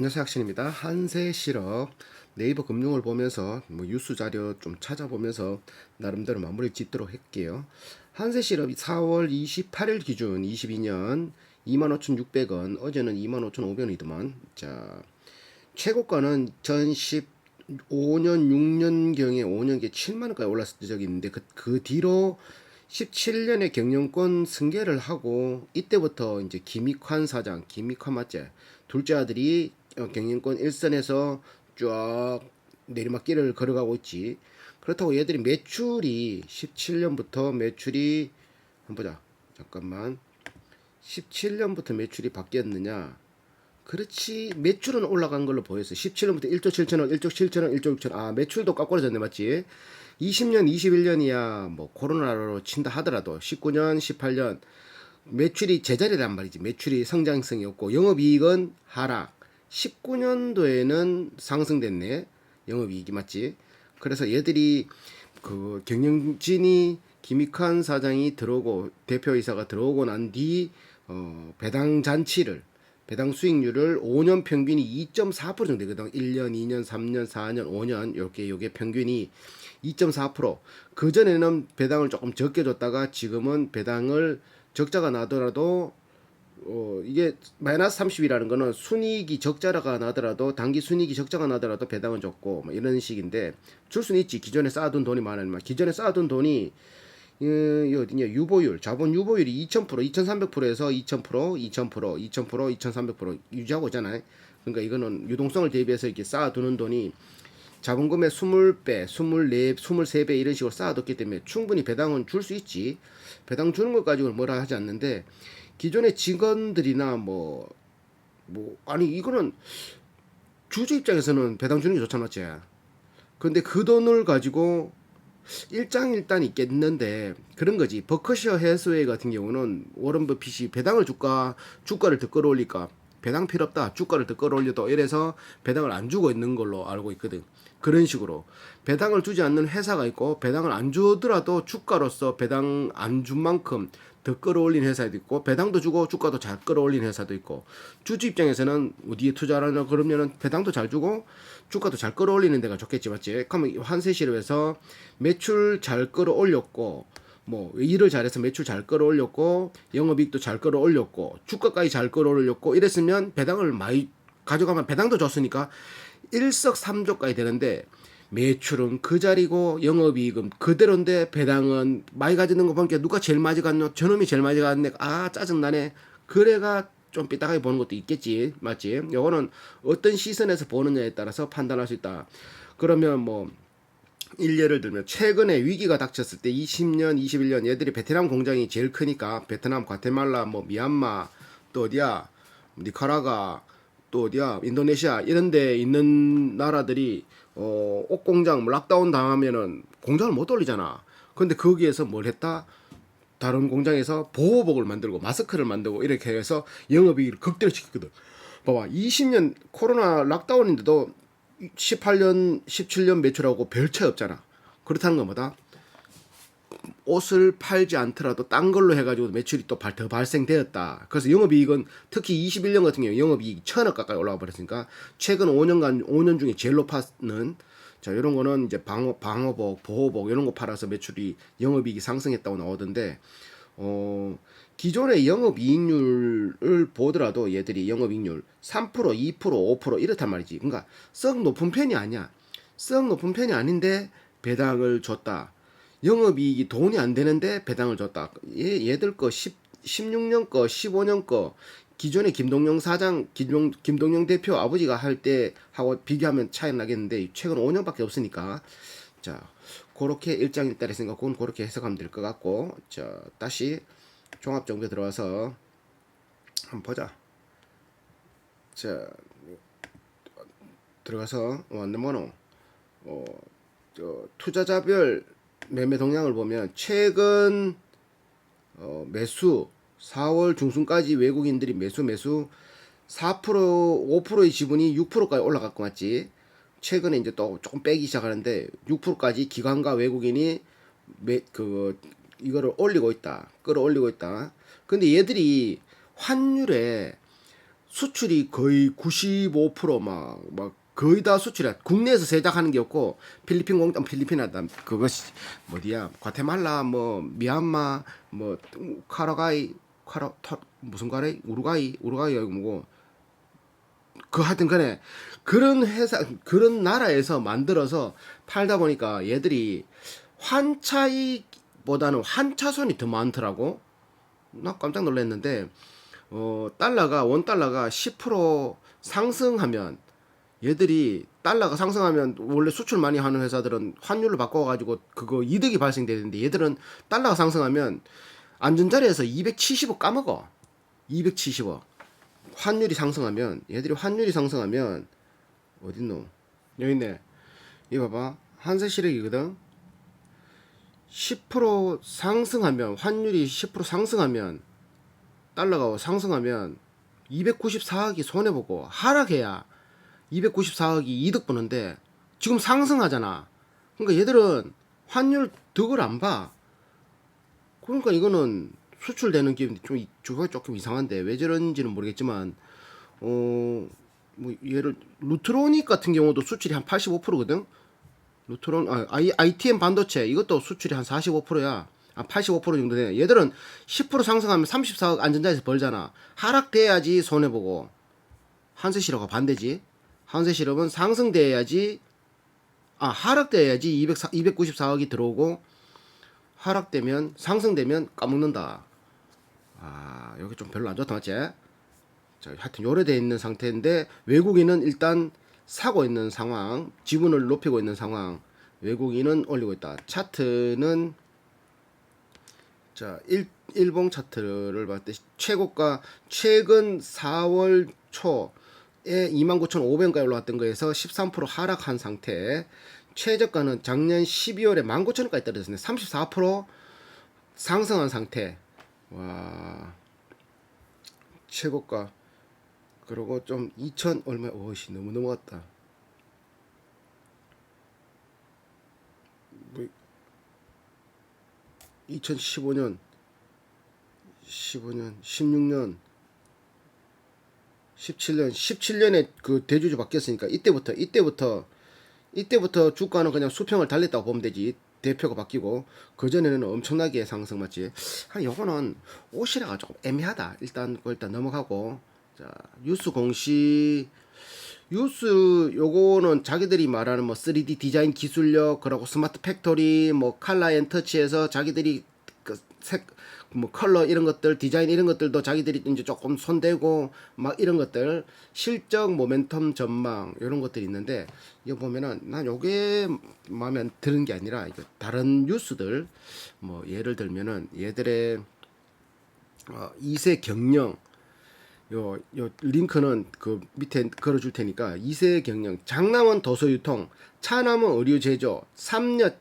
안녕하세요, 학신입니다. 한세실업 네이버 금융을 보면서 뉴스 자료 좀 찾아보면서 나름대로 마무리 짓도록 할게요. 한세실업이 4월 28일 기준 22년 25,600원, 어제는 25,500원이더만. 자, 최고가는 전 15년 6년경에 5년경에 7만원까지 올랐을 적이 있는데 그 뒤로 17년에 경영권 승계를 하고 이때부터 이제 김익환 사장, 김익환 맞지? 둘째 아들이 경영권 1선에서 쫙 내리막길을 걸어가고 있지. 그렇다고 얘들이 매출이 17년부터 매출이 한번 보자. 잠깐만. 17년부터 매출이 바뀌었느냐? 그렇지. 매출은 올라간 걸로 보였어. 17년부터 1조 7천원, 1조 7천원, 1조 6천원. 아, 매출도 깎아졌네, 맞지? 20년, 21년이야 뭐 코로나로 친다 하더라도 19년, 18년 매출이 제자리란 말이지. 매출이 성장성이 없고 영업이익은 하락. 19년도에는 상승됐네. 영업이익이 맞지? 그래서 얘들이 그 경영진이 김익환 사장이 들어오고 대표이사가 들어오고 난 뒤 배당 잔치를 배당 수익률을 5년 평균이 2.4% 정도 되거든. 1년, 2년, 3년, 4년, 5년 요게 평균이 2.4%. 그전에는 배당을 조금 적게 줬다가 지금은 배당을 적자가 나더라도 이게 마이너스 30이라는 거는 순이익이 적자가 나더라도 단기 순이익이 적자가 나더라도 배당은 줬고 뭐 이런 식인데 줄 수는 있지. 기존에 쌓아둔 돈이 많으면 기존에 쌓아둔 돈이 이 어디냐 유보율 자본 유보율이 2000% 2300%에서 2000% 2000% 2000% 2300% 유지하고 있잖아요. 그러니까 이거는 유동성을 대비해서 이렇게 쌓아두는 돈이 자본금의 20배, 24, 23배 이런 식으로 쌓아뒀기 때문에 충분히 배당은 줄 수 있지. 배당 주는 것 가지고는 뭐라 하지 않는데 기존의 직원들이나 아니 이거는 주주 입장에서는 배당 주는 게 좋잖아, 맞지? 근데 그 돈을 가지고 일장일단 있겠는데 그런 거지. 버크셔 해스웨이 같은 경우는 워런 버핏이 배당을 줄까 주가를 더 끌어올릴까 배당 필요 없다 주가를 더 끌어올려도 이래서 배당을 안 주고 있는 걸로 알고 있거든. 그런 식으로 배당을 주지 않는 회사가 있고 배당을 안 주더라도 주가로서 배당 안 준 만큼 더 끌어올린 회사도 있고 배당도 주고 주가도 잘 끌어올린 회사도 있고 주주 입장에서는 어디에 투자하냐 그러면은 배당도 잘 주고 주가도 잘 끌어올리는 데가 좋겠지 맞지? 그러면 한세실업에서 매출 잘 끌어올렸고 뭐 일을 잘해서 매출 잘 끌어올렸고 영업이익도 잘 끌어올렸고 주가까지 잘 끌어올렸고 이랬으면 배당을 많이 가져가면 배당도 줬으니까 일석삼조까지 되는데 매출은 그 자리고 영업이익은 그대로인데 배당은 많이 가지는 거 보니까 누가 제일 많이 갔노? 저놈이 제일 많이 갔네. 아 짜증나네. 그래가 좀 삐딱하게 보는 것도 있겠지. 맞지? 요거는 어떤 시선에서 보느냐에 따라서 판단할 수 있다. 그러면 뭐 일례를 들면 최근에 위기가 닥쳤을 때 20년, 21년 얘들이 베트남 공장이 제일 크니까 베트남, 과테말라, 뭐 미얀마, 또 어디야, 니카라가, 또 어디야, 인도네시아 이런 데 있는 나라들이 옷 공장 락다운 당하면은 공장을 못 돌리잖아. 근데 거기에서 뭘 했다? 다른 공장에서 보호복을 만들고 마스크를 만들고 이렇게 해서 영업이익을 극대화시켰거든. 봐봐, 20년 코로나 락다운인데도 18년, 17년 매출하고 별 차이 없잖아. 그렇다는 건 뭐다? 옷을 팔지 않더라도 딴 걸로 해가지고 매출이 또 더 발생되었다. 그래서 영업이익은 특히 21년 같은 경우 영업이익이 1000억 가까이 올라와 버렸으니까 최근 5년간 5년 중에 제일 높았는 자 이런 거는 이제 방어복, 보호복 이런 거 팔아서 매출이 영업이익이 상승했다고 나오던데 기존의 영업이익률을 보더라도 얘들이 영업이익률 3%, 2%, 5% 이렇단 말이지. 그러니까 썩 높은 편이 아니야. 썩 높은 편이 아닌데 배당을 줬다. 영업이익이 돈이 안 되는데 배당을 줬다. 얘들 거 16년 거, 15년 거 기존의 김동영 사장, 김동영 대표 아버지가 할 때 하고 비교하면 차이 나겠는데 최근 5년밖에 없으니까 자 그렇게 일장일단의 생각은 그렇게 해석하면 될 것 같고 자 다시 종합정보에 들어와서 한번 보자. 자 들어가서 완전모노 투자자별 매매 동향을 보면 최근 매수 4월 중순까지 외국인들이 매수 4% 5%의 지분이 6%까지 올라갔고 맞지. 최근에 이제 또 조금 빼기 시작하는데 6%까지 기관과 외국인이 이거를 올리고 있다. 끌어올리고 있다. 근데 얘들이 환율에 수출이 거의 95%막 거의 다 수출이야. 국내에서 제작하는 게 없고 필리핀 공장 필리핀하다 그것이 어디야 과테말라 뭐 미얀마 뭐 카라과이 무슨 가래 우루과이가 뭐고 그 하여튼 간에 그런 회사 그런 나라에서 만들어서 팔다 보니까 얘들이 환차익보다는 환차손이 더 많더라고. 나 깜짝 놀랐는데 달러가 원 달러가 10% 상승하면 얘들이 달러가 상승하면 원래 수출 많이 하는 회사들은 환율로 바꿔가지고 그거 이득이 발생되는데 얘들은 달러가 상승하면 안전자리에서 270억 까먹어. 270억. 환율이 상승하면 얘들이 환율이 상승하면 어딨노? 여기 있네. 이거 봐봐. 한세시력이거든. 10% 상승하면 환율이 10% 상승하면 달러가 상승하면 294억이 손해보고 하락해야 294억이 이득 보는데 지금 상승하잖아. 그러니까 얘들은 환율 득을 안 봐. 그러니까 이거는 수출되는 기업이 좀 주가 조금 이상한데 왜 저런지는 모르겠지만 뭐 예를 루트로닉 같은 경우도 수출이 한 85%거든. 루트론 ITM 반도체 이것도 수출이 한 45%야. 85% 정도 돼. 얘들은 10% 상승하면 34억 안전자에서 벌잖아. 하락돼야지 손해보고. 한세실업과 반대지. 한세실업은 상승돼야지 하락돼야지 294억이 들어오고 하락되면 상승되면 까먹는다. 여기 좀 별로 안 좋다 맞지? 자, 하여튼 요래돼 있는 상태인데 외국인은 일단 사고 있는 상황, 지분을 높이고 있는 상황, 외국인은 올리고 있다. 차트는 자, 일봉 차트를 봤을 때 최고가 최근 4월 초에 29,500원까지 올라갔던 거에서 13% 하락한 상태. 최저가는 작년 12월에 19,000원까지 떨어졌네. 34% 상승한 상태. 와. 최고가. 그리고 좀 2,000 얼마 오씨 너무 넘어갔다. 뭐 2015년 16년 17년에 그 대주주 바뀌었으니까 이때부터 주가는 그냥 수평을 달렸다고 보면 되지. 대표가 바뀌고 그전에는 엄청나게 상승 맞지. 요거는 옷이라가 조금 애매하다. 일단 넘어가고. 자, 뉴스 요거는 자기들이 말하는 뭐 3D 디자인 기술력 그리고 스마트 팩토리 뭐 칼라 앤 터치에서 자기들이 그 뭐 컬러 이런 것들 디자인 이런 것들도 자기들이 이제 조금 손대고 막 이런 것들 실적 모멘텀 전망 이런 것들이 있는데 이거 보면은 난 요게 마음에 드는 게 아니라 이거 다른 뉴스들 뭐 예를 들면은 얘들의 2세 경영 요 링크는 그 밑에 걸어줄 테니까 2세 경영 장남은 도서유통 차남은 의류제조 3년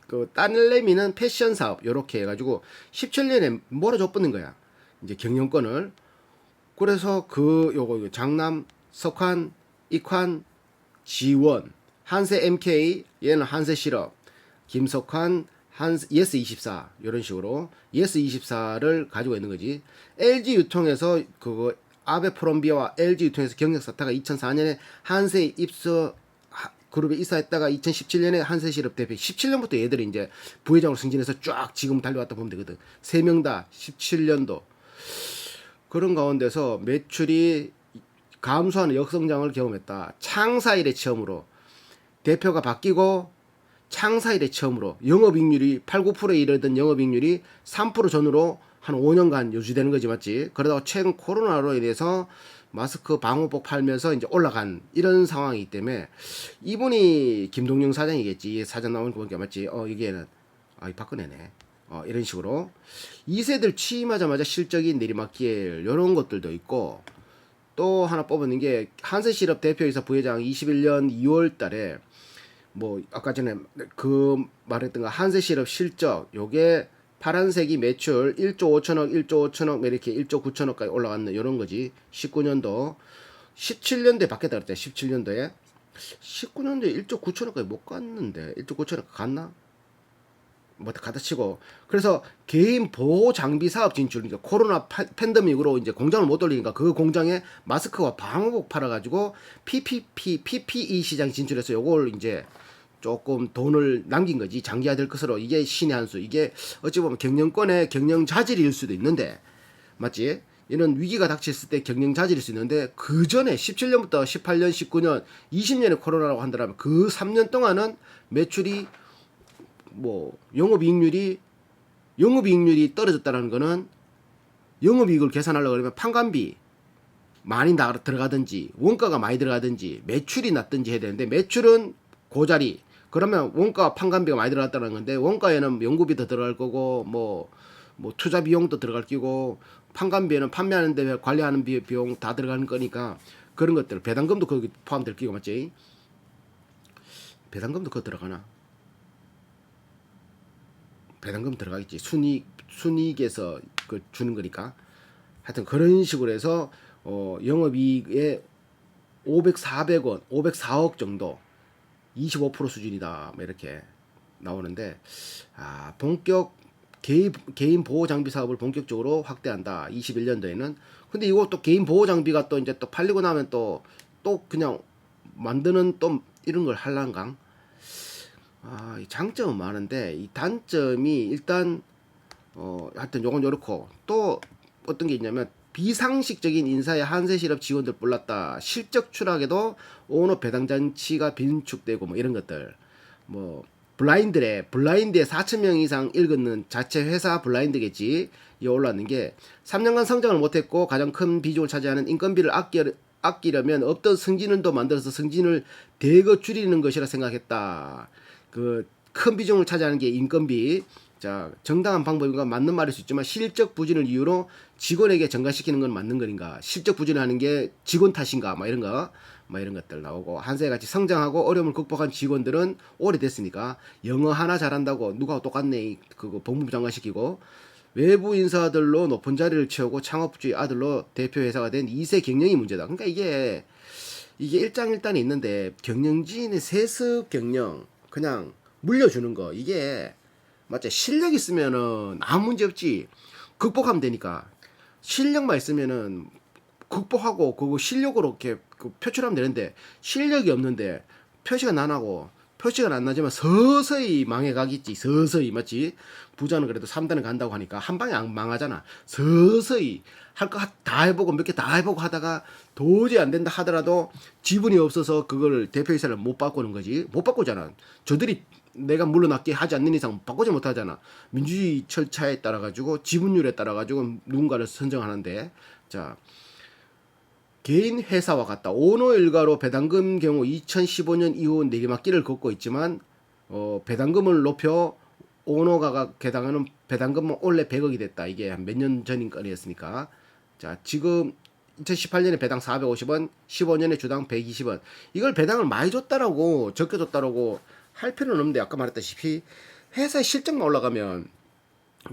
그 딸내미는 패션 사업 요렇게 해가지고 17년에 몰아줘 뻗는 거야 이제 경영권을. 그래서 요거 장남 석환 익환 지원 한세 MK 얘는 한세실업 김석환 예스24 이런 식으로 예스24를 가지고 있는 거지. LG유통에서 그거 아베프롬비아와 LG유통에서 경력사타가 2004년에 한세 입서 그룹에 입사했다가 2017년에 한세실업 대표 17년부터 얘들이 이제 부회장으로 승진해서 쫙 지금 달려왔다 보면 되거든. 3명 다 17년도 그런 가운데서 매출이 감소하는 역성장을 경험했다. 창사 이래 처음으로 대표가 바뀌고 창사 이래 처음으로 영업이익률이 8, 9%에 이르던 영업이익률이 3% 전후로 한 5년간 유지되는 거지 맞지? 그러다가 최근 코로나로 인해서 마스크 방호복 팔면서 이제 올라간 이런 상황이기 때문에 이분이 김동영 사장이겠지. 사장 나오는 거 보니까 맞지? 이게는 박근혜네. 이런 식으로 2세들 취임하자마자 실적이 내리막길 이런 것들도 있고 또 하나 뽑는 게 한세실업 대표이사 부회장 21년 2월 달에 뭐 아까 전에 그 말했던 거 한세실업 실적 요게 파란색이 매출 1조 5천억 1조 5천억 이렇게 1조 9천억까지 올라갔는 이런 거지. 19년도 17년도에 바뀌었다 그랬대. 17년도에 19년도에 1조 9천억까지 못 갔는데 1조 9천억 갔나? 뭐 갖다 치고 그래서 개인 보호 장비 사업 진출 그러니까 코로나 팬데믹으로 이제 공장을 못 돌리니까 그 공장에 마스크와 방호복 팔아가지고 PPE 시장 진출해서 요걸 이제 조금 돈을 남긴 거지 장기화될 것으로 이게 신의 한 수 이게 어찌 보면 경영권의 경영 자질일 수도 있는데 맞지? 이런 위기가 닥쳤을 때 경영 자질일 수 있는데 그 전에 17년부터 18년, 19년, 20년에 코로나라고 한다면 그 3년 동안은 매출이 뭐 영업이익률이 떨어졌다는 거는 영업이익을 계산하려고 그러면 판관비 많이 들어가든지 원가가 많이 들어가든지 매출이 낮든지 해야 되는데 매출은 고자리 그러면 원가 판관비가 많이 들어갔다는 건데 원가에는 연구비 더 들어갈 거고 뭐 투자 비용도 들어갈 끼고 판관비에는 판매하는데 관리하는 비용 다 들어가는 거니까 그런 것들 배당금도 거기 포함될 끼고 맞지? 배당금도 그거 들어가나? 배당금 들어가겠지. 순이익에서 그 주는 거니까. 하여튼 그런 식으로 해서 영업이익에 400원, 504억 정도 25% 수준이다. 뭐 이렇게 나오는데 본격 개인 보호 장비 사업을 본격적으로 확대한다. 21년도에는. 근데 이것도 개인 보호 장비가 또 이제 또 팔리고 나면 또 그냥 만드는 또 이런 걸 할란강. 장점은 많은데 이 단점이 일단 하여튼 요건 요렇고 또 어떤 게 있냐면 비상식적인 인사의 한세실업 지원들 불났다. 실적 추락에도 오너 배당 장치가 빈축되고 뭐 이런 것들. 뭐 블라인드에 4,000명 이상 읽는 자체 회사 블라인드겠지. 이 올랐는 게 3년간 성장을 못했고 가장 큰 비중을 차지하는 인건비를 아끼려면 없던 승진은도 만들어서 승진을 대거 줄이는 것이라 생각했다. 그 큰 비중을 차지하는 게 인건비. 자, 정당한 방법인가 맞는 말일 수 있지만 실적 부진을 이유로 직원에게 전가시키는 건 맞는 거인가? 실적 부진하는 게 직원 탓인가? 막 이런 거. 막 이런 것들 나오고 한세같이 성장하고 어려움을 극복한 직원들은 오래됐으니까 영어 하나 잘한다고 누가 똑같네 그거 법무부 장관 시키고 외부 인사들로 높은 자리를 채우고 창업주의 아들로 대표 회사가 된 2세 경영이 문제다. 그러니까 이게 일장일단이 있는데 경영진의 세습 경영 그냥 물려주는 거 이게 맞지? 실력 있으면은 아무 문제 없지. 극복하면 되니까. 실력만 있으면은 극복하고 그거 실력으로 이렇게 표출하면 되는데 실력이 없는데 표시가 안 나고 표시가 안 나지만 서서히 망해가겠지. 서서히 맞지? 부자는 그래도 3단을 간다고 하니까 한 방에 안 망하잖아. 서서히 할 거 다 해보고 몇 개 다 해보고 하다가 도저히 안 된다 하더라도 지분이 없어서 그걸 대표이사를 못 바꾸는 거지. 못 바꾸잖아. 저들이 내가 물러났게 하지 않는 이상 바꾸지 못하잖아. 민주주의 절차에 따라 가지고 지분율에 따라 가지고 누군가를 선정하는데 자 개인 회사와 같다. 오너 일가로 배당금 경우 2015년 이후 내리막길을 걷고 있지만 배당금을 높여 오너가 개당하는 배당금은 원래 100억이 됐다. 이게 한 몇 년 전인 거였으니까. 자 지금 2018년에 배당 450원, 15년에 주당 120원. 이걸 배당을 많이 줬다라고 적게 줬다라고 할 필요는 없는데 아까 말했다시피 회사의 실적만 올라가면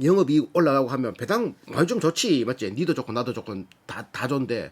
영업이익 올라가고 하면 배당 많이 좀 좋지 맞지? 니도 좋고 나도 좋고 다 좋은데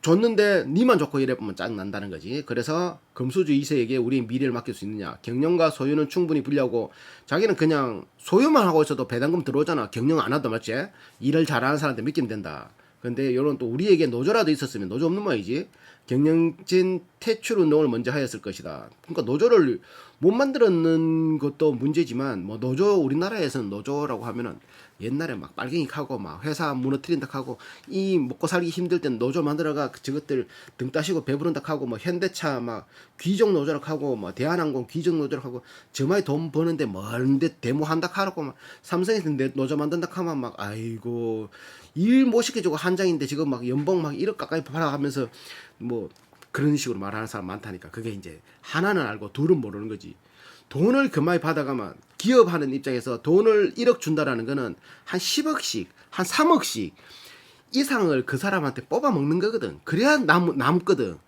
줬는데 니만 좋고 이래보면 짜증난다는 거지. 그래서 금수저 2세에게 우리의 미래를 맡길 수 있느냐. 경영과 소유는 충분히 분리하고 자기는 그냥 소유만 하고 있어도 배당금 들어오잖아. 경영 안 하도 맞지? 일을 잘하는 사람한테 맡기면 된다. 근데 요런 또 우리에게 노조라도 있었으면 노조 없는 모양이지. 경영진 퇴출 운동을 먼저 하였을 것이다. 그러니까 노조를 못 만들었는 것도 문제지만 뭐 노조 우리나라에서는 노조라고 하면은 옛날에 막 빨갱이 하고 막 회사 무너뜨린다 하고 이 먹고 살기 힘들 땐 노조 만들어가 저것들 등 따시고 배부른다 하고 뭐 현대차 막 귀족 노조라고 하고 뭐 대한항공 귀족 노조라고 하고 저마이 돈 버는데 멀는데 데모한다 하고 막 삼성에서 노조 만든다 하면 막 아이고 일 못 시켜주고 한장인데 지금 막 연봉 막 1억 가까이 받아가면서 뭐 그런 식으로 말하는 사람 많다니까. 그게 이제 하나는 알고 둘은 모르는 거지. 돈을 그마이 받아가면 기업하는 입장에서 돈을 1억 준다라는 거는 한 10억씩 한 3억씩 이상을 그 사람한테 뽑아 먹는 거거든. 그래야 남거든.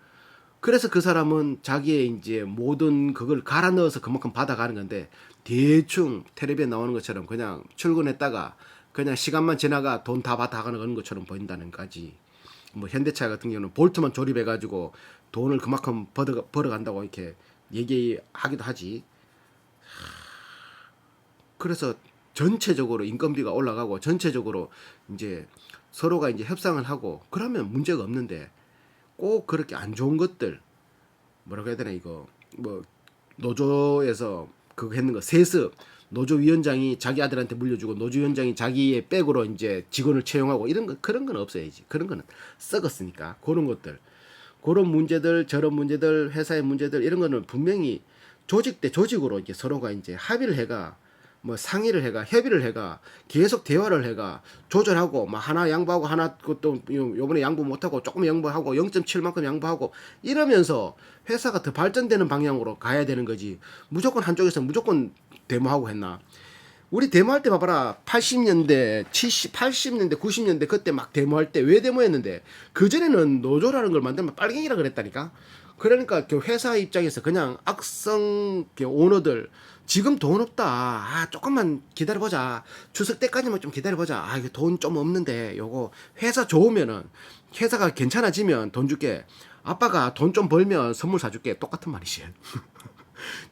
그래서 그 사람은 자기의 이제 모든 그걸 갈아 넣어서 그만큼 받아가는 건데 대충 텔레비에 나오는 것처럼 그냥 출근했다가 그냥 시간만 지나가 돈 다 받아가는 것처럼 보인다는 거지. 뭐 현대차 같은 경우는 볼트만 조립해가지고 돈을 그만큼 벌어간다고 이렇게 얘기하기도 하지. 그래서 전체적으로 인건비가 올라가고 전체적으로 이제 서로가 이제 협상을 하고 그러면 문제가 없는데 꼭 그렇게 안 좋은 것들 뭐라고 해야 되나 이거 뭐 노조에서 그거 했는 거 세습 노조 위원장이 자기 아들한테 물려주고 노조 위원장이 자기의 백으로 이제 직원을 채용하고 이런 거 그런 건 없어야지. 그런 거는 썩었으니까 그런 것들 그런 문제들 저런 문제들 회사의 문제들 이런 거는 분명히 조직 대 조직으로 이제 서로가 이제 합의를 해가 뭐 상의를 해가 협의를 해가 계속 대화를 해가 조절하고 뭐 하나 양보하고 하나 그것도 요번에 양보 못하고 조금 양보하고 0.7만큼 양보하고 이러면서 회사가 더 발전되는 방향으로 가야 되는 거지. 무조건 한쪽에서 무조건 데모하고 했나. 우리 데모할 때 봐봐라. 80년대, 80년대, 90년대 그때 막 데모할 때 왜 데모했는데 그전에는 노조라는 걸 만들면 빨갱이라 그랬다니까. 그러니까 그 회사 입장에서 그냥 악성 오너들 지금 돈 없다. 아, 조금만 기다려보자. 추석 때까지만 좀 기다려보자. 아, 이거 돈 좀 없는데 요거 회사 좋으면은 회사가 괜찮아지면 돈 줄게. 아빠가 돈 좀 벌면 선물 사줄게. 똑같은 말이지.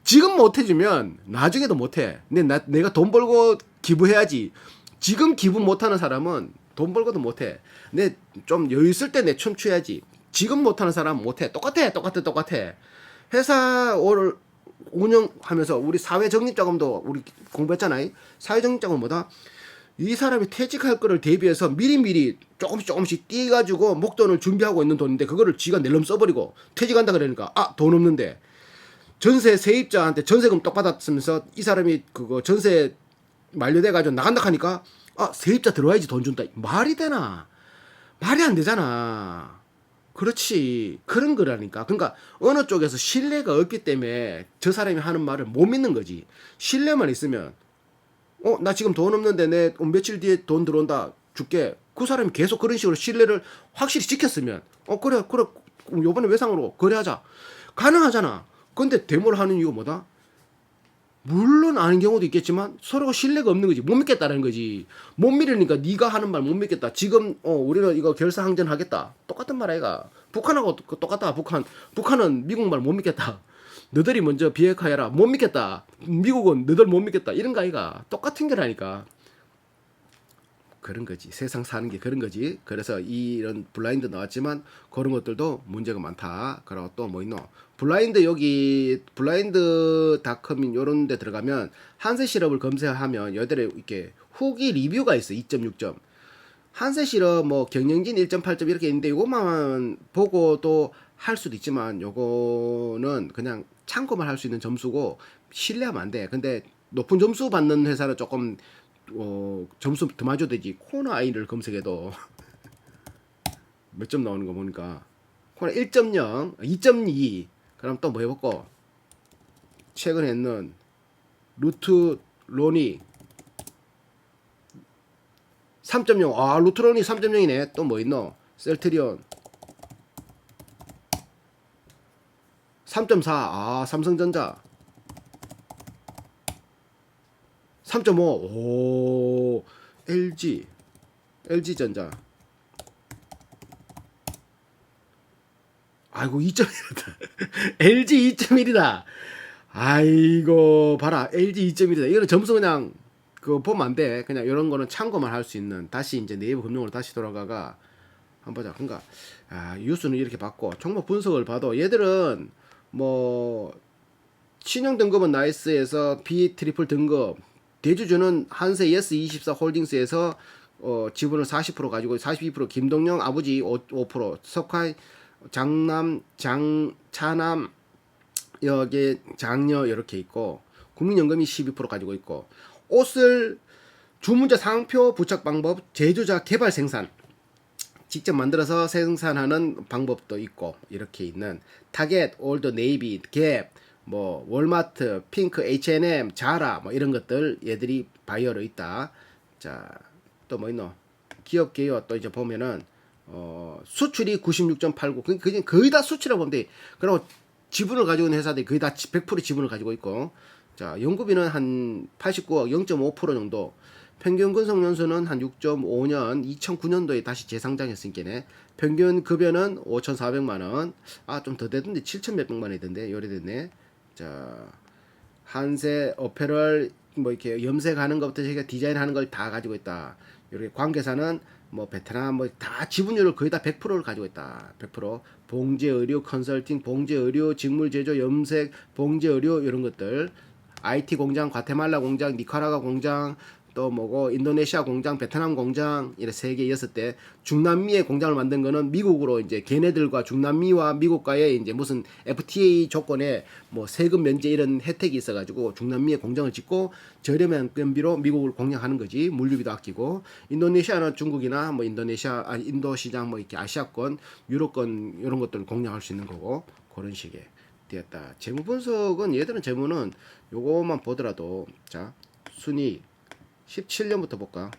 지금 못 해주면 나중에도 못 해. 내가 돈 벌고 기부해야지. 지금 기부 못하는 사람은 돈 벌고도 못 해. 내 좀 여유 있을 때 내 춤춰야지. 지금 못하는 사람은 못 해. 똑같아. 회사 운영하면서 우리 사회적립자금도 우리 공부했잖아요. 사회적립자금은 뭐다? 이 사람이 퇴직할 거를 대비해서 미리미리 조금씩 띄가지고 목돈을 준비하고 있는 돈인데 그거를 지가 낼름 써버리고 퇴직한다 그러니까 아, 돈 없는데 전세 세입자한테 전세금 똑 받았으면서 이 사람이 그거 전세 만료돼가지고 나간다 하니까 아, 세입자 들어와야지 돈 준다. 말이 되나? 말이 안 되잖아. 그렇지. 그런 거라니까. 그러니까 어느 쪽에서 신뢰가 없기 때문에 저 사람이 하는 말을 못 믿는 거지. 신뢰만 있으면 나 지금 돈 없는데 내 며칠 뒤에 돈 들어온다 줄게. 그 사람이 계속 그런 식으로 신뢰를 확실히 지켰으면 그래 요번에 외상으로 거래하자. 가능하잖아. 근데 데모를 하는 이유가 뭐다? 물론 아는 경우도 있겠지만 서로가 신뢰가 없는 거지. 못 믿겠다는 거지. 못 믿으니까 네가 하는 말 못 믿겠다. 지금 우리는 이거 결사항전 하겠다. 똑같은 말 아이가. 북한하고 똑같다. 북한은 미국 말 못 믿겠다. 너들이 먼저 비핵화해라. 못 믿겠다. 미국은 너들 못 믿겠다. 이런 거 아이가. 똑같은 거라니까. 그런 거지. 세상 사는 게 그런 거지. 그래서 이런 블라인드 나왔지만 그런 것들도 문제가 많다. 그리고 또 뭐 있노? 블라인드 여기 블라인드닷컴 이런 데 들어가면 한세 시럽을 검색하면 여기에 이렇게 후기 리뷰가 있어. 2.6점. 한세 시럽 뭐 경영진 1.8점 이렇게 있는데 이것만 보고도 할 수도 있지만 요거는 그냥 참고만 할 수 있는 점수고 신뢰하면 안 돼. 근데 높은 점수 받는 회사는 조금 점수 더 맞춰도 되지. 코나 아이를 검색해도 몇 점 나오는 거 보니까 코나 1.0, 2.2 그럼 또 뭐 해볼까? 최근에 했는 루트 로니 3.0 아 루트 로니 3.0이네. 또 뭐 있노? 셀트리온 3.4 아 삼성전자 3.5 오 LG전자 아이고 2.1이다 LG 2.1이다 아이고 봐라 LG 2.1이다 이거는 점수 그냥 그거 보면 안 돼 그냥 이런 거는 참고만 할 수 있는 다시 이제 네이버 금융으로 다시 돌아가가 한번 보자 그러니까 뉴스는 이렇게 받고 종목 분석을 봐도 얘들은 뭐 신용 등급은 나이스에서 B 트리플 등급 대주주는 한세 예스24 홀딩스에서 지분을 40% 가지고 42% 김동영 아버지 5% 석화 차남 여기 장녀 이렇게 있고 국민연금이 12% 가지고 있고 옷을 주문자 상표 부착 방법 제조자 개발 생산 직접 만들어서 생산하는 방법도 있고 이렇게 있는 타겟 올드 네이비 갭 뭐 월마트 핑크 H&M 자라 뭐 이런 것들 얘들이 바이어로 있다. 자 또 뭐 있노 기업 개요 또 이제 보면은 수출이 96.89 그냥 거의 다 수출이라고 보면 돼. 그리고 지분을 가지고 있는 회사들이 거의 다 100% 지분을 가지고 있고 자 연구비는 한 89억 0.5% 정도 평균 근속연수는 한 6.5년 2009년도에 다시 재상장했으니까네 평균 급여는 5,400만원 좀 더 되던데 7,000 몇백만 원이던데 요래 됐네. 자 한세 어페럴 뭐 이렇게 염색하는 것부터 제가 디자인하는 걸 다 가지고 있다. 이렇게 관계사는 뭐 베트남 뭐 다 지분율을 거의 다 100%를 가지고 있다. 100% 봉제 의료 컨설팅, 봉제 의료 직물 제조 염색, 봉제 의료 이런 것들. IT 공장, 과테말라 공장, 니카라과 공장, 또 뭐고 인도네시아 공장, 베트남 공장 이렇게 세 개, 6대 중남미의 공장을 만든 거는 미국으로 이제 걔네들과 중남미와 미국과의 이제 무슨 FTA 조건에 뭐 세금 면제 이런 혜택이 있어가지고 중남미의 공장을 짓고 저렴한 건비로 미국을 공략하는 거지. 물류비도 아끼고. 인도네시아는 중국이나 뭐 인도네시아 인도 시장 뭐 이렇게 아시아권, 유럽권 이런 것들을 공략할 수 있는 거고 그런 식의 되었다. 재무 분석은 얘들은 재무는 요거만 보더라도 자 순위 17년부터 볼까?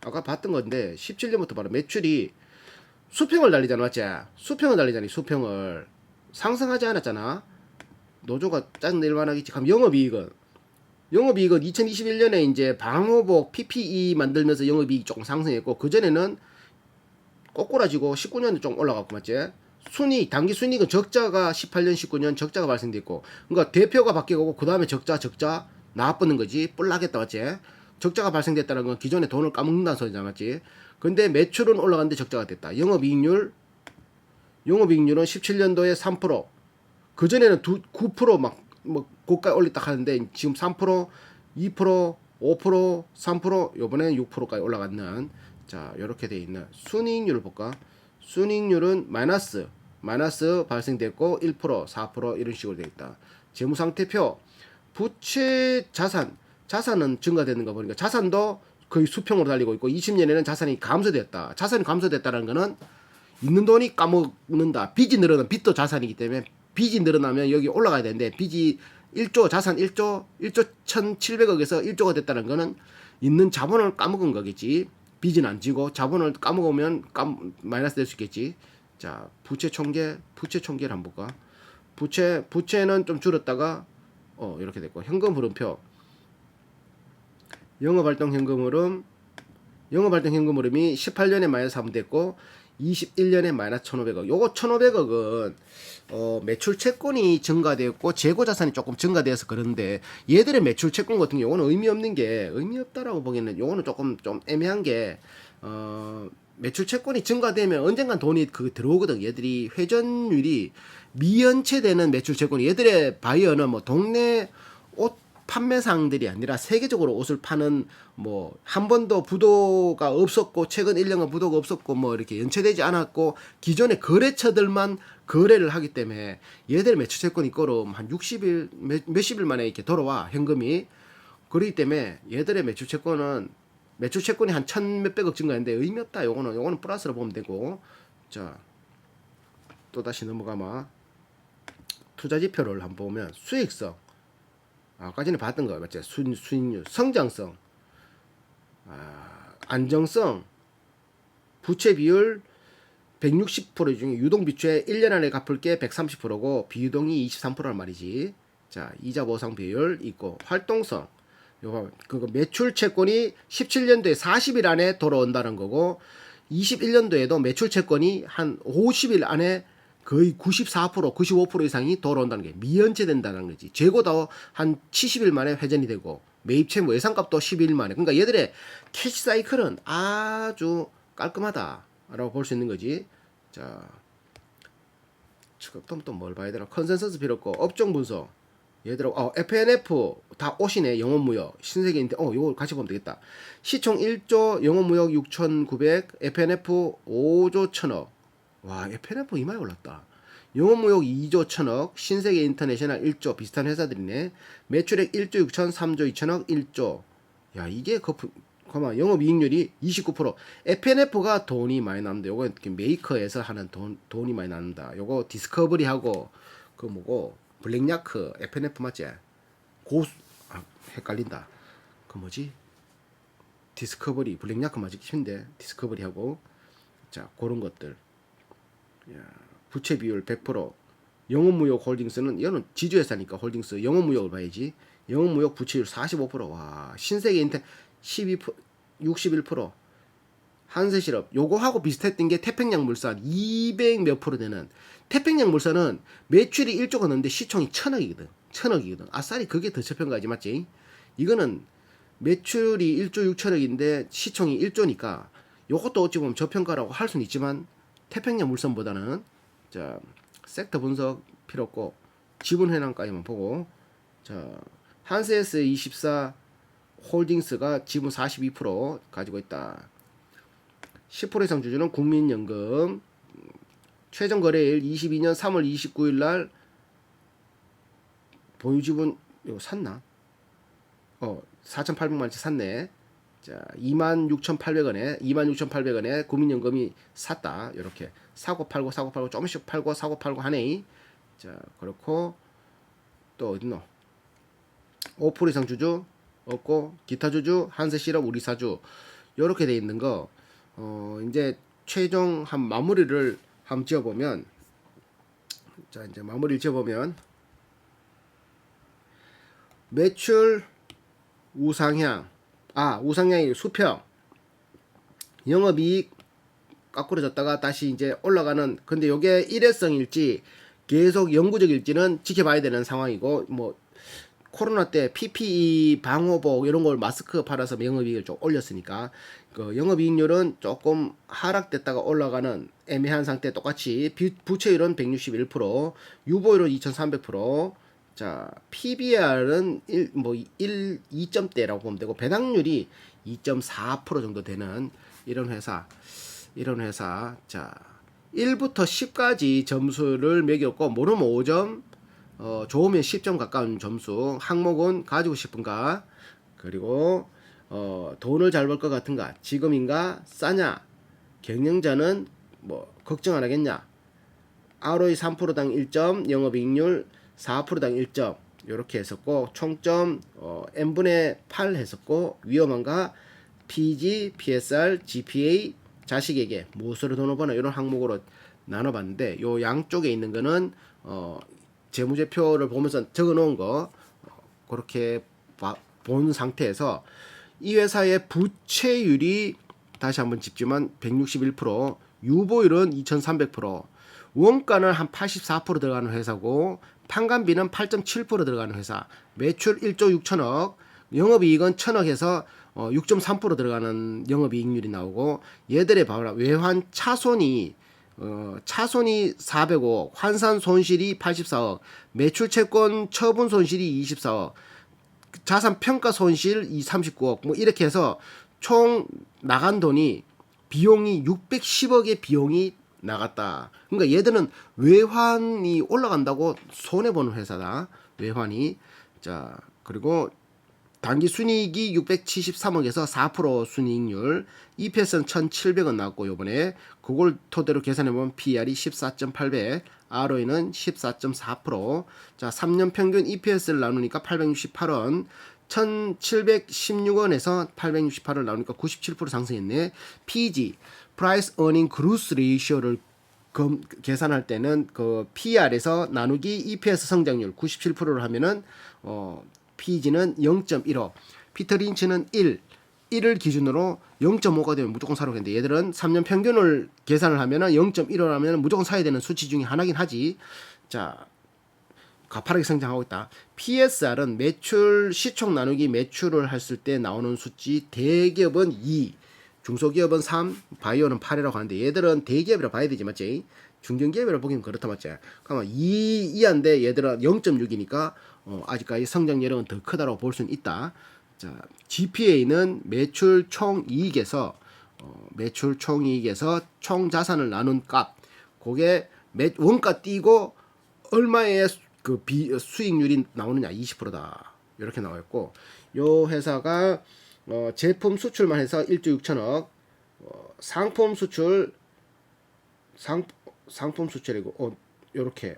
아까 봤던 건데 17년부터 봐라. 매출이 수평을 달리잖아, 맞지? 수평을 달리잖아. 수평을 상승하지 않았잖아. 노조가 짜증낼 만하겠지. 그럼 영업이익은 2021년에 이제 방호복 PPE 만들면서 영업이익 조금 상승했고 그 전에는 꼬꾸라지고 19년에 좀 올라갔고 맞지? 순이익, 당기 순이익은 적자가 18년, 19년 적자가 발생됐고 그러니까 대표가 바뀌고 그 다음에 적자 나빠는 거지. 뿔나겠다 맞지? 적자가 발생됐다는 건 기존에 돈을 까먹는다는 소리잖아 맞지? 근데 매출은 올라갔는데 적자가 됐다. 영업이익률은 17년도에 3%, 그전에는 9% 뭐 고가에 올렸다 하는데 지금 3%, 2%, 5%, 3%, 요번에는 6%까지 올라갔는 자, 요렇게 돼 있는 순이익률을 볼까? 순이익률은 마이너스 발생됐고 1%, 4% 이런 식으로 돼 있다. 재무상태표 부채 자산은 증가되는 거 보니까 자산도 거의 수평으로 달리고 있고 20년에는 자산이 감소됐다. 자산이 감소됐다는 거는 있는 돈이 까먹는다. 빚이 늘어나면 빚도 자산이기 때문에 빚이 늘어나면 여기 올라가야 되는데 빚이 1조 자산 1조 1,700억에서 1조가 됐다는 거는 있는 자본을 까먹은 거겠지. 빚은 안 지고 자본을 까먹으면 마이너스 될 수 있겠지. 자, 부채 총계를 한번 볼까? 부채는 좀 줄었다가 이렇게 됐고 현금 흐름표 영업활동 현금 흐름이 18년에 마이너스 3 됐고 21년에 마이너스 1,500억. 요거 1,500억은 매출 채권이 증가되었고 재고 자산이 조금 증가되어서 그런데 얘들의 매출 채권 같은 경우는 의미 없다라고 보기에는 요거는 조금 좀 애매한 게 매출 채권이 증가되면 언젠간 돈이 들어오거든. 얘들이 회전율이 미연체되는 매출 채권이 얘들의 바이어는 뭐 동네 옷 판매상들이 아니라 세계적으로 옷을 파는 뭐 한 번도 부도가 없었고 최근 1년간 부도가 없었고 뭐 이렇게 연체되지 않았고 기존의 거래처들만 거래를 하기 때문에 얘들 매출 채권이 거름 한 60일 몇십 일 만에 이렇게 돌아와 현금이. 그렇기 때문에 얘들의 매출 채권이 한 1,000몇백억 증가했는데 의미 없다. 요거는 플러스로 보면 되고. 자, 또 다시 넘어가면 투자 지표를 한번 보면 수익성 아까 전에 봤던 거 맞지? 수익률, 성장성, 안정성, 부채 비율 160% 중에 유동 비추에 1년 안에 갚을 게 130%고 비유동이 23%란 말이지. 자, 이자 보상 비율 있고 활동성. 요거 그거 매출 채권이 17년도에 40일 안에 돌아온다는 거고 21년도에도 매출 채권이 한 50일 안에 거의 94%, 95% 이상이 돌아온다는 게 미연체된다는 거지. 재고도 한 70일 만에 회전이 되고 매입채 뭐 예상값도 12일 만에. 그러니까 얘들의 캐시 사이클은 아주 깔끔하다라고 볼 수 있는 거지. 자, 또 뭘 봐야 되나? 컨센서스 필요 없고 업종 분석. 얘들아, FNF 다 옷이네. 영업무역 신세계인데 요걸 같이 보면 되겠다. 시총 1조, 영업무역 6,900, FNF 5조 1,000억. 와, FNF 이마에 올랐다. 영업무역 2조 1,000억, 신세계 인터내셔널 1조 비슷한 회사들이네. 매출액 1조 6천, 3조 2천억, 1조. 야, 이게 영업이익률이 29%. FNF가 돈이 많이 남는데 요거 메이커에서 하는 돈이 많이 남는다. 요거 디스커버리하고 그 뭐고 블랙야크 FNF 맞지? 헷갈린다. 그 뭐지? 디스커버리 블랙야크 맞지? 싶은데 디스커버리하고 자 그런 것들. 야, 부채 비율 100%. 영업무역 홀딩스는 얘는 지주회사니까 홀딩스 영업무역을 봐야지. 영업무역 부채율 45%. 와, 신세계 인텔 12%, 61%. 한세실업 요거하고 비슷했던 게 태평양물산 200 몇 프로 되는. 태평양물산은 매출이 1조가 넘는데 시총이 1,000억이거든. 아싸리 그게 더 저평가하지 맞지? 이거는 매출이 1조 6천억인데 시총이 1조니까 요것도 어찌 보면 저평가라고 할 수는 있지만 태평양 물산보다는 자 섹터 분석 필요 없고 지분 현황까지만 보고 자 한세스 24 홀딩스가 지분 42% 가지고 있다. 10% 이상 주주는 국민연금. 최종 거래일 22년 3월 29일 날 보유 지분 이거 샀나? 4,800만원치 샀네. 자, 26,800원에 국민연금이 샀다. 이렇게 사고 팔고 조금씩 팔고 사고 팔고 하네. 자, 그렇고 또 어딨노? 5% 이상 주주 없고 기타 주주, 한세실업, 우리사주 이렇게 돼 있는 거 이제 최종 한 마무리를 한번 지어보면 자 이제 마무리를 지어보면 매출 우상향이 수평 영업이익 깎꾸러졌다가 다시 이제 올라가는 근데 요게 일회성일지 계속 영구적일지는 지켜봐야 되는 상황이고 뭐 코로나 때 PPE 방호복 이런 걸 마스크 팔아서 영업이익을 좀 올렸으니까 그 영업이익률은 조금 하락됐다가 올라가는 애매한 상태 똑같이 부채율은 161% 유보율은 2300% 자 PBR은 2점대라고 보면 되고 배당률이 2.4% 정도 되는 이런 회사 자 1부터 10까지 점수를 매겼고 모르면 5점 좋으면 10점 가까운 점수 항목은 가지고 싶은가 그리고 돈을 잘 벌 것 같은가 지금인가 싸냐 경영자는 뭐 걱정 안 하겠냐 ROE 3%당 1점 영업이익률 4%당 1점 이렇게 했었고 총점 n분의 8 했었고 위험한가 PG, PSR, GPA 자식에게 무엇으로 돈을 버나 이런 항목으로 나눠봤는데 요 양쪽에 있는 거는 재무제표를 보면서 적어놓은 거 그렇게 본 상태에서 이 회사의 부채율이 다시 한번 짚지만 161% 유보율은 2300% 원가는 한 84% 들어가는 회사고 판관비는 8.7% 들어가는 회사 매출 1조 6천억 영업이익은 1000억에서 6.3% 들어가는 영업이익률이 나오고 얘들의 봐라 외환 차손이 405억, 환산 손실이 84억, 매출 채권 처분 손실이 24억, 자산 평가 손실 39억, 뭐 이렇게 해서 총 나간 돈이 비용이 610억의 비용이 나갔다. 그러니까 얘들은 외환이 올라간다고 손해 보는 회사다. 외환이. 자, 그리고 단기 순이익이 673억에서 4% 순이익률, EPS는 1,700원 나왔고 요번에 그걸 토대로 계산해보면 PR이 14.8배, ROE는 14.4%. 자, 3년 평균 EPS를 나누니까 868원, 1,716원에서 868원 나오니까 97% 상승했네. PG, Price Earning Growth Ratio를 계산할 때는 그 PR에서 나누기 EPS 성장률 97%를 하면은 PG는 0.15, 피터 린치는 1을 기준으로 0.5가 되면 무조건 사라고 했는데 얘들은 3년 평균을 계산을 하면은 0.15를 하면 무조건 사야 되는 수치 중에 하나긴 하지. 자, 가파르게 성장하고 있다. PSR은 매출 시총 나누기 매출을 했을 때 나오는 수치 대기업은 2, 중소기업은 3, 바이오는 8이라고 하는데 얘들은 대기업이라 봐야 되지 맞지? 중견기업이라 보기엔 그렇다 맞지? 그러면 2 이하인데 얘들은 0.6이니까 아직까지 성장 여력은 더 크다고 볼 수는 있다. 자, GPA는 매출 총이익에서 총 자산을 나눈 값, 그게 원가 띄고 얼마의 그 수익률이 나오느냐 20%다. 이렇게 나와 있고 요 회사가 제품 수출만 해서 1조 6천억, 상품 수출이고 요렇게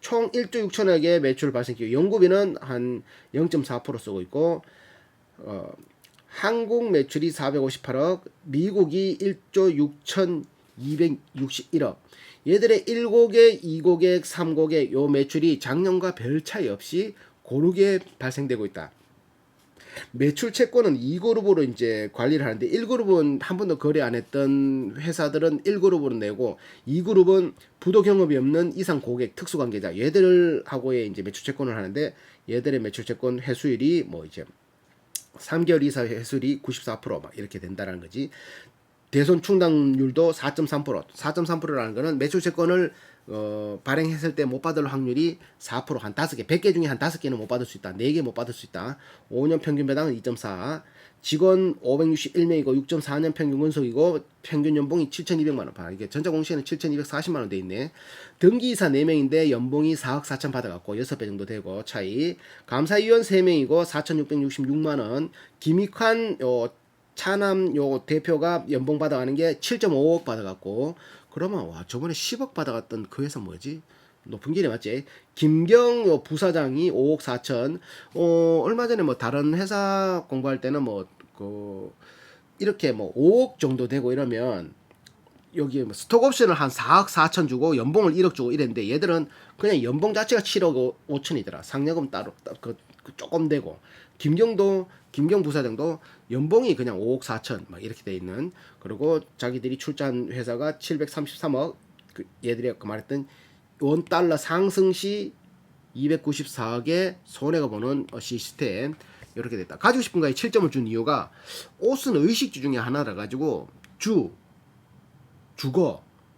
총 1조 6천억의 매출 발생기록 연구비는 한 0.4% 쓰고 있고 한국 매출이 458억, 미국이 1조 6,261억. 얘들의 1고객, 2고객, 3고객 요 매출이 작년과 별 차이 없이 고르게 발생되고 있다. 매출 채권은 2그룹으로 이제 관리를 하는데 1그룹은 한 번도 거래 안 했던 회사들은 1그룹으로 내고 2그룹은 부도 경험이 없는 이상 고객 특수 관계자 얘들하고의 이제 매출 채권을 하는데 얘들의 매출 채권 회수율이 뭐 이제 3개월 이사 회수율이 94%막 이렇게 된다라는 거지. 대손 충당률도 4.3%. 4.3%라는 거는 매출 채권을 발행했을 때 못 받을 확률이 4%, 한 5개, 100개 중에 한 5개는 못 받을 수 있다. 4개 못 받을 수 있다. 5년 평균 배당은 2.4. 직원 561명이고 6.4년 평균 근속이고 평균 연봉이 7,200만 원. 봐. 이게 전자공시에는 7,240만 원 돼 있네. 등기이사 4명인데 연봉이 4억 4천 받아갖고 6배 정도 되고 차이. 감사위원 3명이고 4,666만 원. 김익환 차남 요 대표가 연봉 받아가는 게 7.5억 받아갖고 그러면 와 저번에 10억 받아갔던 그 회사 뭐지? 높은 길에 맞지? 김경 요 부사장이 5억 4천. 얼마 전에 뭐 다른 회사 공부할 때는 뭐 그 이렇게 뭐 5억 정도 되고 이러면 여기 뭐 스톡 옵션을 한 4억 4천 주고 연봉을 1억 주고 이랬는데 얘들은 그냥 연봉 자체가 7억 5천이더라. 상여금 따로 그 조금 되고 김경 부사장도 연봉이 그냥 5억 4천 막 이렇게 돼 있는. 그리고 자기들이 출자한 회사가 733억. 그 얘들이 아까 말했던 원달러 상승 시 294억의 손해가 보는 시스템 이렇게 됐다. 가지고 싶은 거에 7점을 준 이유가 옷은 의식주 중에 하나라 가지고 주거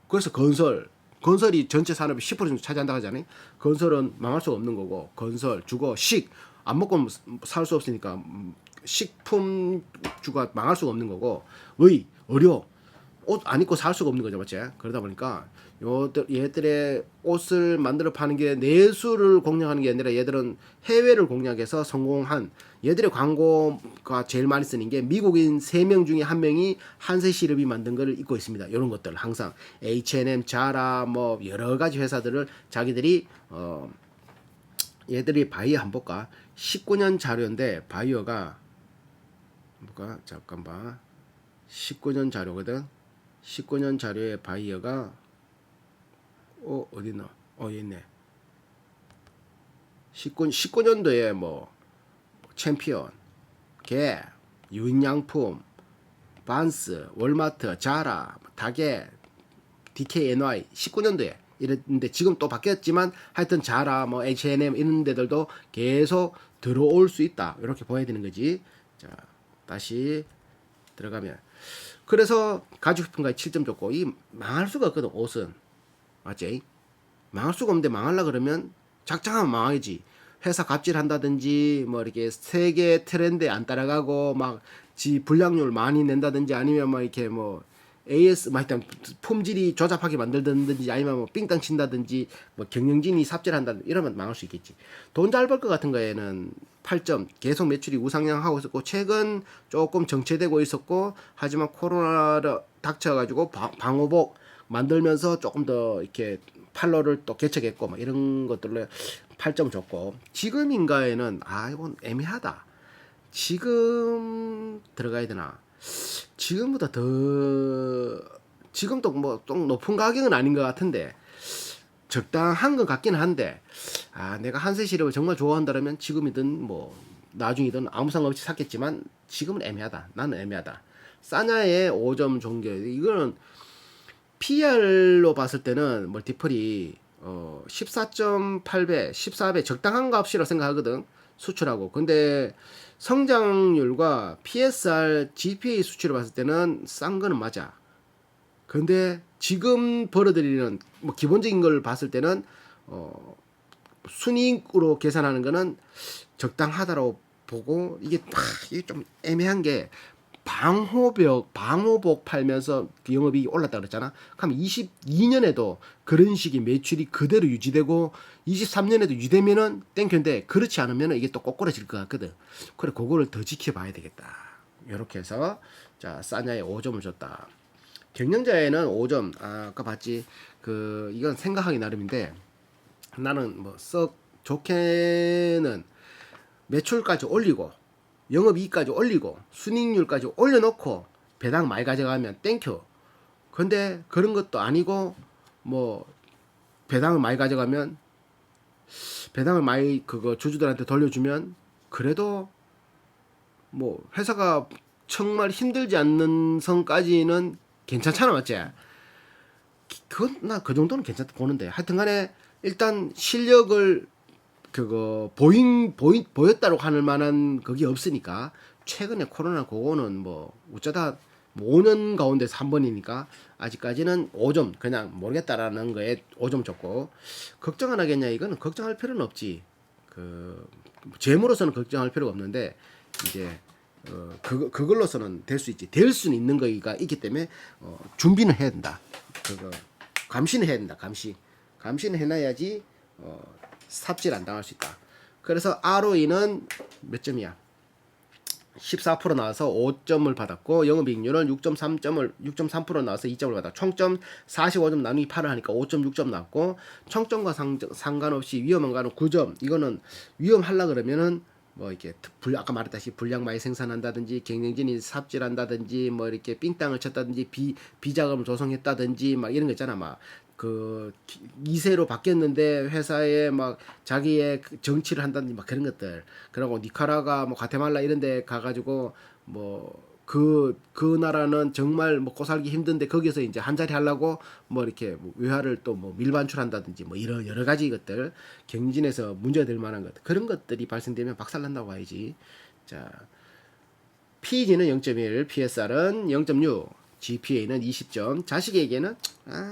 그래서 건설이 전체 산업의 10% 정도 차지한다고 하잖아요. 건설은 망할 수가 없는 거고 건설, 주거, 식 안 먹고 살 수 없으니까 식품주가 망할 수가 없는 거고 의료 옷 안 입고 살 수가 없는 거죠, 맞지? 그러다 보니까 얘들의 옷을 만들어 파는 게 내수를 공략하는 게 아니라 얘들은 해외를 공략해서 성공한 얘들의 광고가 제일 많이 쓰는 게 미국인 3명 중에 1명이 한세시럽이 만든 거를 입고 있습니다. 이런 것들 항상 H&M, 자라 뭐 여러 가지 회사들을 자기들이 얘들이 바이어 한번 볼까? 19년 자료인데 바이어가 뭐가 잠깐 봐. 19년 자료거든. 19년 자료의 바이어가 어딨나? 여기 있네. 19년도에 뭐 챔피언, 개, 유인양품, 반스, 월마트, 자라, 타겟, DKNY 19년도에 이랬는데 지금 또 바뀌었지만 하여튼 자라 뭐 H&M 이런 데들도 계속 들어올 수 있다. 이렇게 보여야 되는 거지. 자, 다시 들어가면 그래서 가지고 싶은 거에 7점 줬고 이 망할 수가 없거든. 옷은 맞지? 망할 수가 없는데 망하려 그러면 작정하면 망하지. 회사 갑질한다든지 뭐 이렇게 세계 트렌드에 안 따라가고 막 지 불량률 많이 낸다든지 아니면 막 이렇게 뭐 AS 막 일단 품질이 조잡하게 만들든지 아니면 뭐 삥땅 친다든지 뭐 경영진이 삽질한다 이러면 망할 수 있겠지. 돈 잘 벌 것 같은 거에는 8점 계속 매출이 우상향하고 있었고 최근 조금 정체되고 있었고 하지만 코로나를 닥쳐가지고 방호복 만들면서 조금 더 이렇게 팔로를 또 개척했고 막 이런 것들로 8점 줬고 지금인가에는 이건 애매하다. 지금 들어가야 되나? 지금보다 더 지금도 뭐 좀 높은 가격은 아닌 것 같은데 적당한 것 같기는 한데 내가 한세 시럽을 정말 좋아한다면 지금이든 뭐 나중이든 아무 상관없이 샀겠지만 지금은 애매하다. 나는 애매하다. 사냐의 5점 종교 이거는 PR로 봤을 때는 멀티플이 14.8배, 14배 적당한 값이라고 생각하거든. 수출하고. 근데 성장률과 PSR, GPA 수치로 봤을 때는 싼 거는 맞아. 근데 지금 벌어들이는 뭐 기본적인 걸 봤을 때는 순이익으로 계산하는 거는 적당하다고 보고 이게 좀 애매한 게 방호복 팔면서 그 영업이익이 올랐다 그랬잖아. 그럼 22년에도 그런 식의 매출이 그대로 유지되고 23년에도 유지되면은 땡큐인데 그렇지 않으면 이게 또 꼬꾸라질 것 같거든. 그래 그거를 더 지켜봐야 되겠다. 이렇게 해서 자 사냐에 5점을 줬다. 경영자에는 5점. 아까 봤지. 이건 생각하기 나름인데 나는 뭐 썩 좋게는 매출까지 올리고 영업이익까지 올리고 순이익률까지 올려놓고 배당 많이 가져가면 땡큐. 근데 그런 것도 아니고 뭐 배당을 많이 가져가면 배당을 많이 그거 주주들한테 돌려주면 그래도 뭐 회사가 정말 힘들지 않는 선까지는 괜찮잖아, 맞지? 그건 나 그 정도는 괜찮다 보는데. 하여튼간에 일단 실력을 그거 보였다고 하는 만한 그게 없으니까 최근에 코로나 그거는 뭐 어쩌다 뭐 5년 가운데서 한 번이니까 아직까지는 5점 그냥 모르겠다라는 거에 5점 줬고 걱정 안 하겠냐 이거는 걱정할 필요는 없지. 그 재무로서는 걱정할 필요가 없는데 이제 그걸로서는 될 수 있지. 될 수는 있는 거가 있기 때문에 준비는 해야 된다. 그거 감시는 해야 된다. 감시는 해놔야지 삽질 안 당할 수 있다. 그래서 ROE는 몇 점이야? 14% 나와서 5점을 받았고 영업이익률은 6.3% 나와서 2점을 받았고 총점 45점 나누기 8을 하니까 5.6점 나왔고 총점과 상관없이 위험한 거는 9점. 이거는 위험하려 그러면은 뭐 이렇게 아까 말했다시피 불량 많이 생산한다든지 경영진이 삽질한다든지 뭐 이렇게 삥땅을 쳤다든지 비자금을 조성했다든지 막 이런 거 있잖아. 막 그 2세로 바뀌었는데 회사에 막 자기의 정치를 한다든지 막 그런 것들. 그리고 니카라가 뭐 과테말라 이런 데 가가지고 뭐 그 나라는 정말 먹고 살기 힘든데 거기서 이제 한 자리 하려고 뭐 이렇게 뭐 외화를 또 뭐 밀반출한다든지 뭐 이런 여러 가지 것들 경진에서 문제가 될 만한 것 그런 것들이 발생되면 박살난다고 봐야지. 자, PEG는 0.1, PSR은 0.6, GPA는 20점. 자식에게는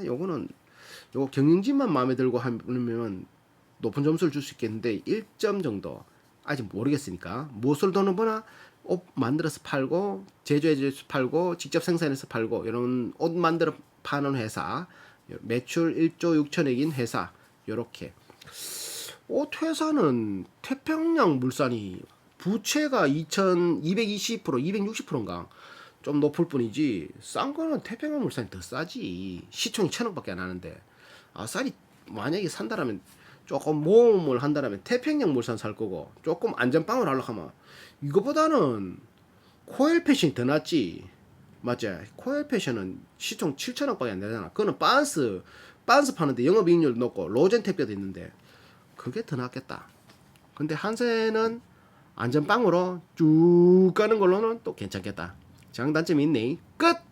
요거는 요거 경영진만 마음에 들고 하면 높은 점수를 줄 수 있겠는데 1점 정도 아직 모르겠으니까 무엇을 돈을 버나 옷 만들어서 팔고 제조해서 팔고 직접 생산해서 팔고 이런 옷 만들어 파는 회사 매출 1조 6천억인 회사 요렇게 옷 회사는 태평양 물산이 부채가 220% 260%인가 좀 높을 뿐이지 싼 거는 태평양 물산이 더 싸지 시총이 1,000억밖에 안 하는데 쌀이 만약에 산다라면 조금 모험을 한다라면 태평양 물산 살 거고 조금 안전빵을 하려고 하면 이거보다는 코엘 패션이 더 낫지. 맞지? 코엘 패션은 시총 7천억밖에 안 되잖아. 그거는 빤스 파는데 영업이익률 높고 로젠 택배도 있는데 그게 더 낫겠다. 근데 한세는 안전빵으로 쭉 가는 걸로는 또 괜찮겠다. 장단점이 있네. 끝!